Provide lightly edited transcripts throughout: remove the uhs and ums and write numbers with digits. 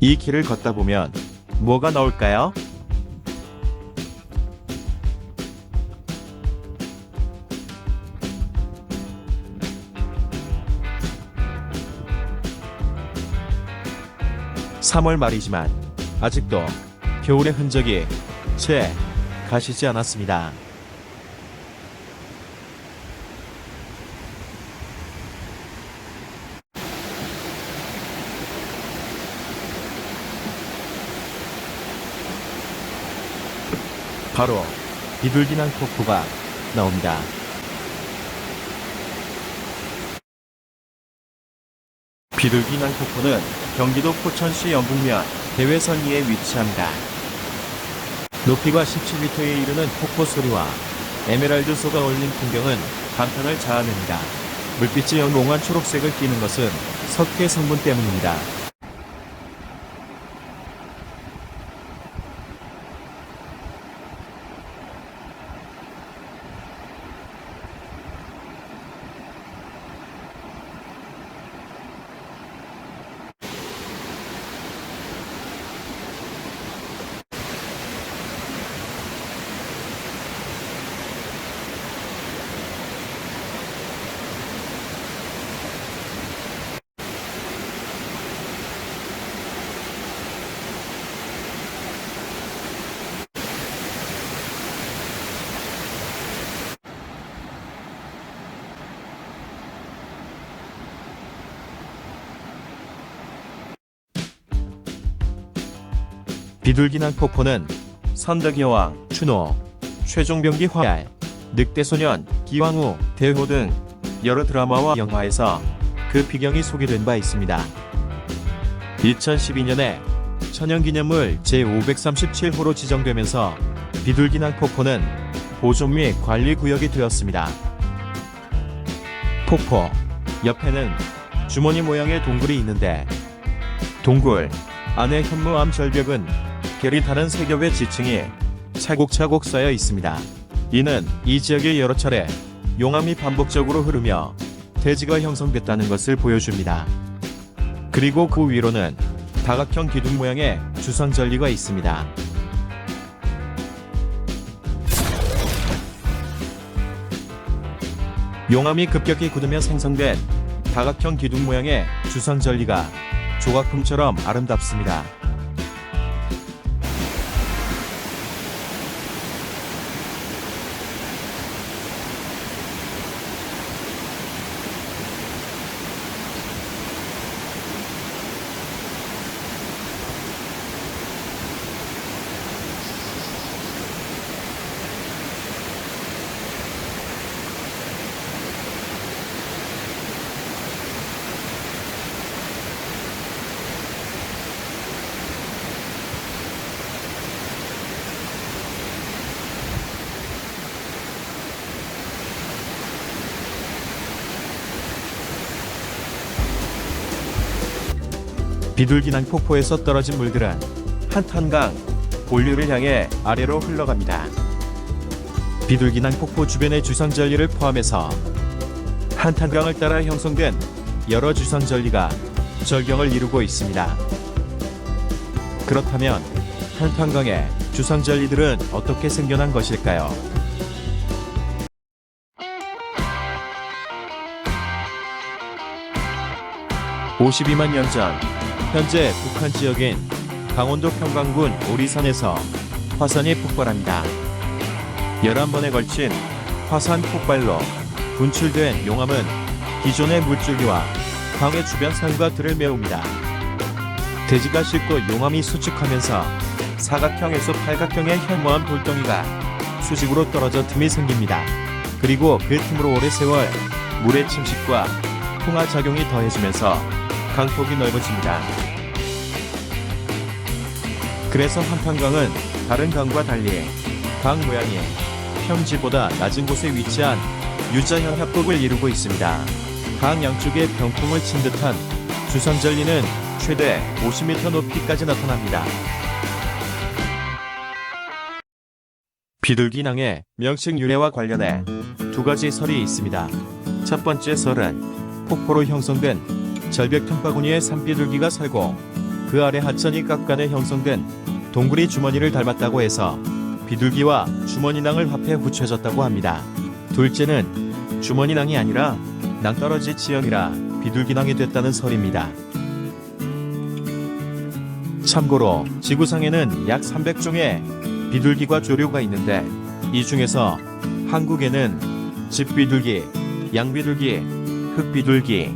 이 길을 걷다 보면 뭐가 나올까요? (3월) 말이지만 아직도 겨울의 흔적이 채 가시지 않았습니다. 바로 비둘기낭 폭포가 나옵니다. 비둘기낭 폭포는 경기도 포천시 영북면 대회선 위에 위치합니다. 높이가 17m에 이르는 폭포 소리와 에메랄드 소가 올린 풍경은 감탄을 자아냅니다. 물빛이 영롱한 초록색을 띠는 것은 석회 성분 때문입니다. 비둘기낭 폭포는 선덕여왕, 추노, 최종병기 화얄, 늑대소년, 기왕후, 대호 등 여러 드라마와 영화에서 그 비경이 소개된 바 있습니다. 2012년에 천연기념물 제537호로 지정되면서 비둘기낭 폭포는 보존 및 관리구역이 되었습니다. 폭포 옆에는 주머니 모양의 동굴이 있는데 동굴 안에 현무암 절벽은 결이 다른 세 겹의 지층이 차곡차곡 쌓여 있습니다. 이는 이 지역에 여러 차례 용암이 반복적으로 흐르며 대지가 형성됐다는 것을 보여줍니다. 그리고 그 위로는 다각형 기둥 모양의 주상절리가 있습니다. 용암이 급격히 굳으며 생성된 다각형 기둥 모양의 주상절리가 조각품처럼 아름답습니다. 비둘기낭 폭포에서 떨어진 물들은 한탄강 본류를 향해 아래로 흘러갑니다. 비둘기낭 폭포 주변의 주상절리를 포함해서 한탄강을 따라 형성된 여러 주상절리가 절경을 이루고 있습니다. 그렇다면 한탄강의 주상절리들은 어떻게 생겨난 것일까요? (52만 년 전) 현재 북한 지역인 강원도 평강군 오리산에서 화산이 폭발합니다. 11번에 걸친 화산 폭발로 분출된 용암은 기존의 물줄기와 강의 주변 산과 들을 메웁니다. 대지가 식고 용암이 수축하면서 사각형에서 팔각형의 현무암 돌덩이가 수직으로 떨어져 틈이 생깁니다. 그리고 그 틈으로 오랜 세월 물의 침식과 풍화작용이 더해지면서 강폭이 넓어집니다. 그래서 한탄강은 다른 강과 달리 강 모양이 평지보다 낮은 곳에 위치한 U자형 협곡을 이루고 있습니다. 강 양쪽에 병풍을 친 듯한 주상절리는 최대 50m 높이까지 나타납니다. 비둘기낭의 명칭 유래와 관련해 두 가지 설이 있습니다. 첫 번째 설은 폭포로 형성된 절벽 틈바구니에 산비둘기가 살고 그 아래 하천이 깎아내 형성된 동굴이 주머니를 닮았다고 해서 비둘기와 주머니낭을 합해 붙여졌다고 합니다. 둘째는 주머니낭이 아니라 낭떠러지 지형이라 비둘기낭이 됐다는 설입니다. 참고로 지구상에는 약 300종의 비둘기과 조류가 있는데 이 중에서 한국에는 집비둘기, 양비둘기, 흑비둘기,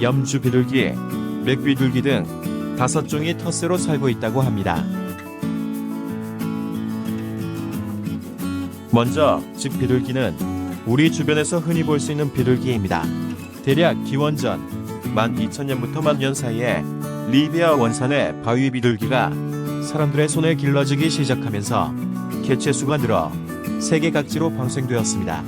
염주비둘기, 맥비둘기 등 5종이 텃새로 살고 있다고 합니다. 먼저 집비둘기는 우리 주변에서 흔히 볼 수 있는 비둘기입니다. 대략 기원전 12,000년부터 10,000년 사이에 리비아 원산의 바위 비둘기가 사람들의 손에 길러지기 시작하면서 개체수가 늘어 세계 각지로 방생되었습니다.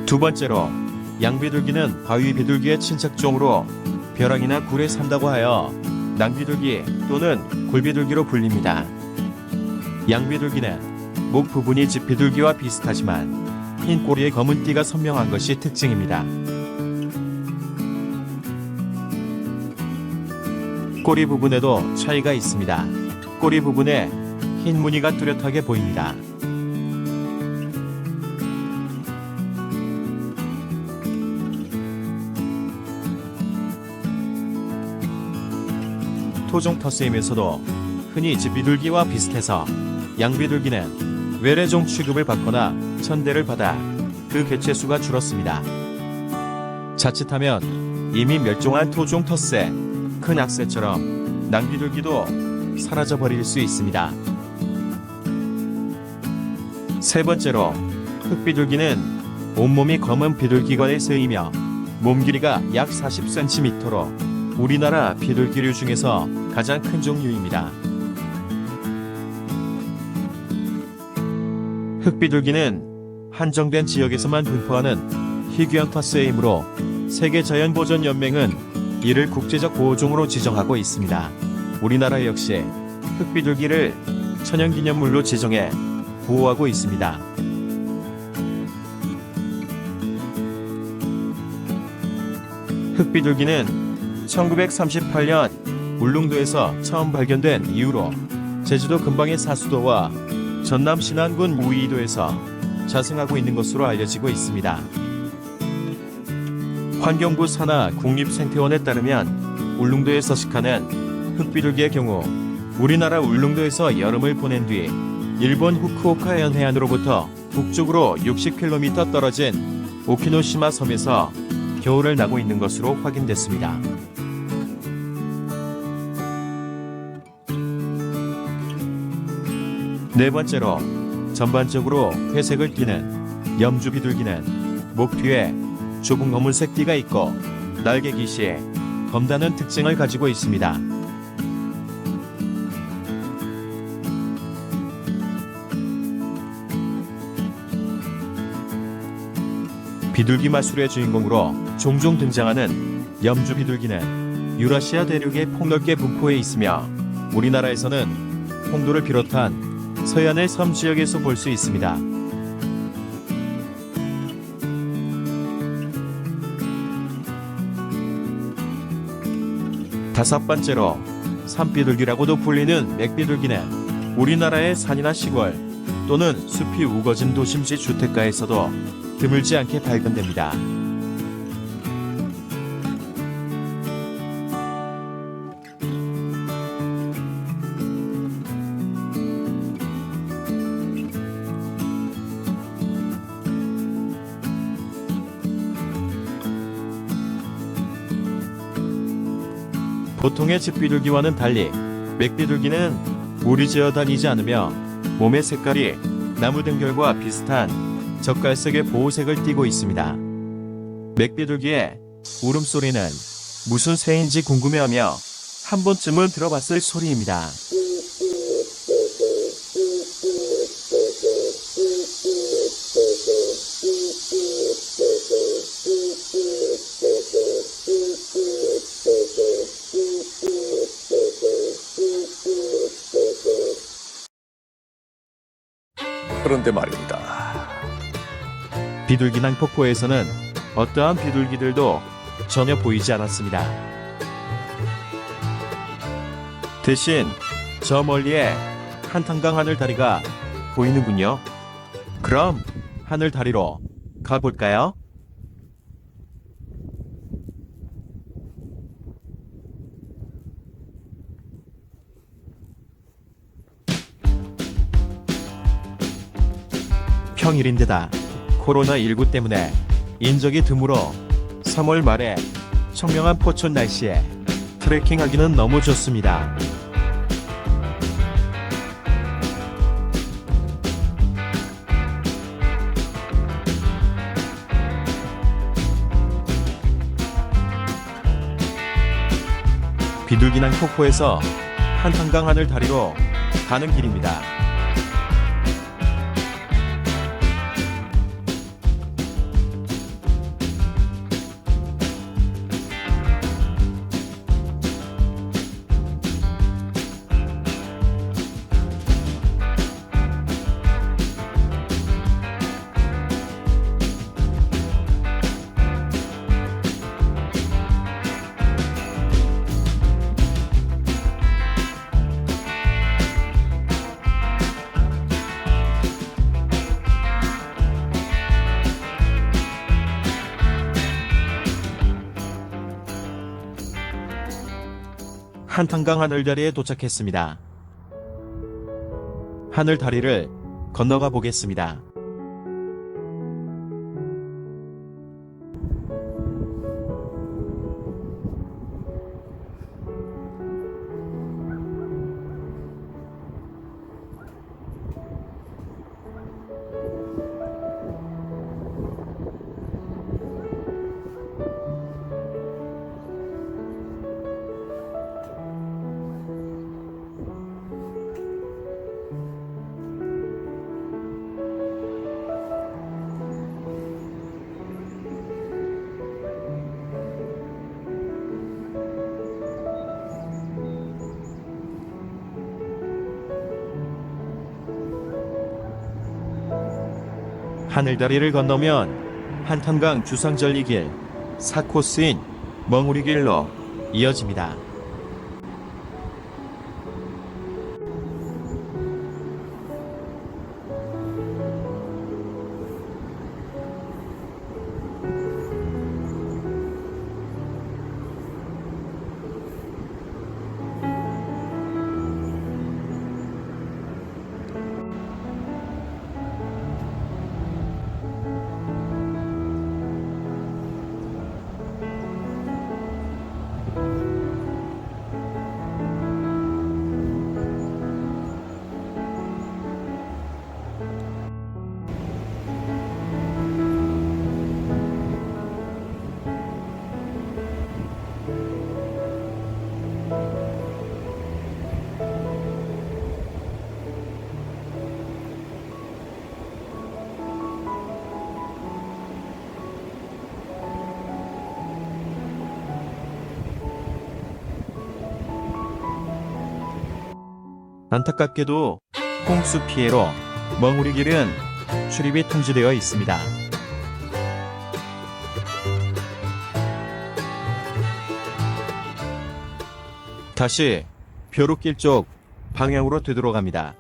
두 번째로 양비둘기는 바위 비둘기의 친척종으로 벼랑이나 굴에 산다고 하여 낭비둘기 또는 굴비둘기로 불립니다. 양비둘기는 목 부분이 집비둘기와 비슷하지만 흰 꼬리에 검은 띠가 선명한 것이 특징입니다. 꼬리 부분에도 차이가 있습니다. 꼬리 부분에 흰 무늬가 뚜렷하게 보입니다. 토종 텃새이면서도 흔히 집비둘기와 비슷해서 양비둘기는 외래종 취급을 받거나 천대를 받아 그 개체수가 줄었습니다. 자칫하면 이미 멸종한 토종 텃새, 큰 악새처럼 낭비둘기도 사라져버릴 수 있습니다. 세 번째로 흑비둘기는 온몸이 검은 비둘기과의 새이며 몸 길이가 약 40cm로 우리나라 비둘기류 중에서 가장 큰 종류입니다. 흑비둘기는 한정된 지역에서만 분포하는 희귀한 텃새이므로 세계자연보전연맹은 이를 국제적 보호종으로 지정하고 있습니다. 우리나라 역시 흑비둘기를 천연기념물로 지정해 보호하고 있습니다. 흑비둘기는 1938년 울릉도에서 처음 발견된 이후로 제주도 근방의 사수도와 전남 신안군 무의도에서 자생하고 있는 것으로 알려지고 있습니다. 환경부 산하 국립생태원에 따르면 울릉도에 서식하는 흑비둘기의 경우 우리나라 울릉도에서 여름을 보낸 뒤 일본 후쿠오카 해안으로부터 북쪽으로 60km 떨어진 오키노시마 섬에서 겨울을 나고 있는 것으로 확인됐습니다. 네 번째로 전반적으로 회색을 띠는 염주비둘기는 목 뒤에 좁은 검은색 띠가 있고 날개 깃이 검다는 특징을 가지고 있습니다. 비둘기 마술의 주인공으로 종종 등장하는 염주비둘기는 유라시아 대륙에 폭넓게 분포해 있으며 우리나라에서는 홍도를 비롯한 서해안의 섬 지역에서 볼 수 있습니다. 다섯 번째로 산비둘기라고도 불리는 맥비둘기는 우리나라의 산이나 시골 또는 숲이 우거진 도심지 주택가에서도 드물지 않게 발견됩니다. 보통의 집비둘기와는 달리 맥비둘기는 물이 지어 다니지 않으며 몸의 색깔이 나무등결과 비슷한 젓갈색의 보호색을 띠고 있습니다. 맥비둘기의 울음소리는 무슨 새인지 궁금해하며 한 번쯤은 들어봤을 소리입니다. 그런데 말입니다. 비둘기낭 폭포에서는 어떠한 비둘기들도 전혀 보이지 않았습니다. 대신 저 멀리에 한탄강 하늘다리가 보이는군요. 그럼 하늘다리로 가볼까요? 평일인데다 코로나19 때문에 인적이 드물어 3월 말에 청명한 포천 날씨에 트레킹하기는 너무 좋습니다. 비둘기낭 폭포에서 한탄강 하늘 다리로 가는 길입니다. 한탄강 하늘다리에 도착했습니다. 하늘다리를 건너가 보겠습니다. 하늘다리를 건너면 한탄강 주상절리길 4코스인 멍우리길로 이어집니다. 안타깝게도 홍수 피해로 멍우리길은 출입이 통제되어 있습니다. 다시 벼룩길 쪽 방향으로 되돌아갑니다.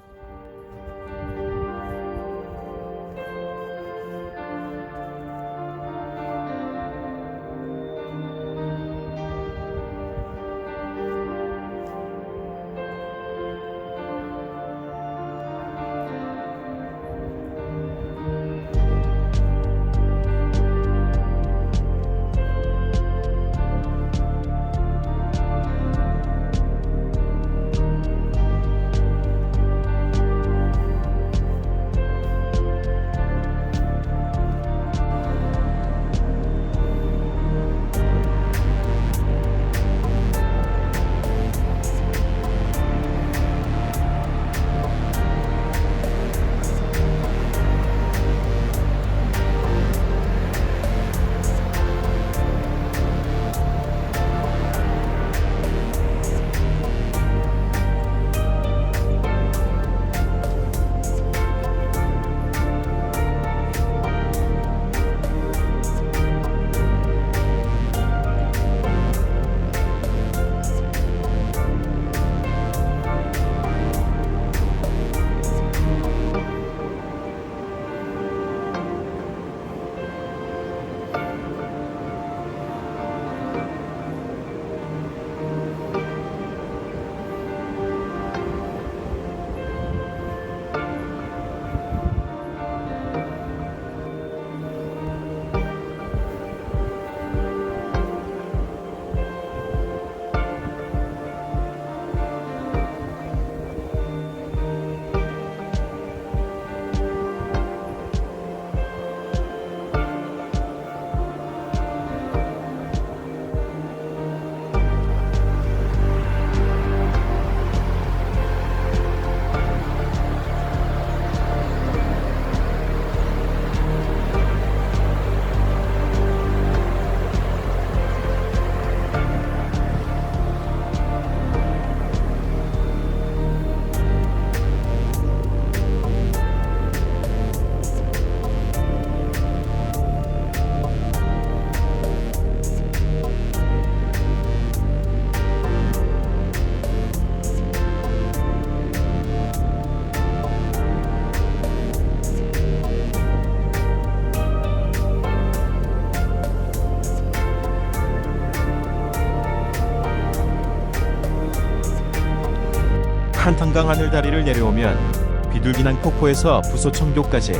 한탄강 하늘다리를 내려오면 비둘기낭 폭포에서 부소청교까지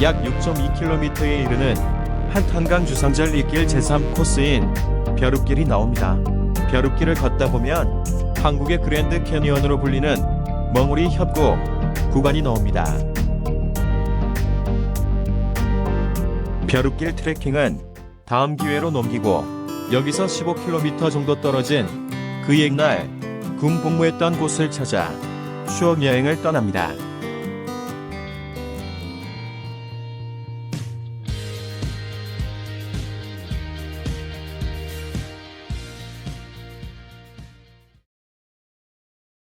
약 6.2km에 이르는 한탄강 주상절리길 제3코스인 벼룩길이 나옵니다. 벼룩길을 걷다 보면 한국의 그랜드 캐니언으로 불리는 멍우리 협곡 구간이 나옵니다. 벼룩길 트레킹은 다음 기회로 넘기고 여기서 15km 정도 떨어진 그 옛날 군 복무했던 곳을 찾아 추억 여행을 떠납니다.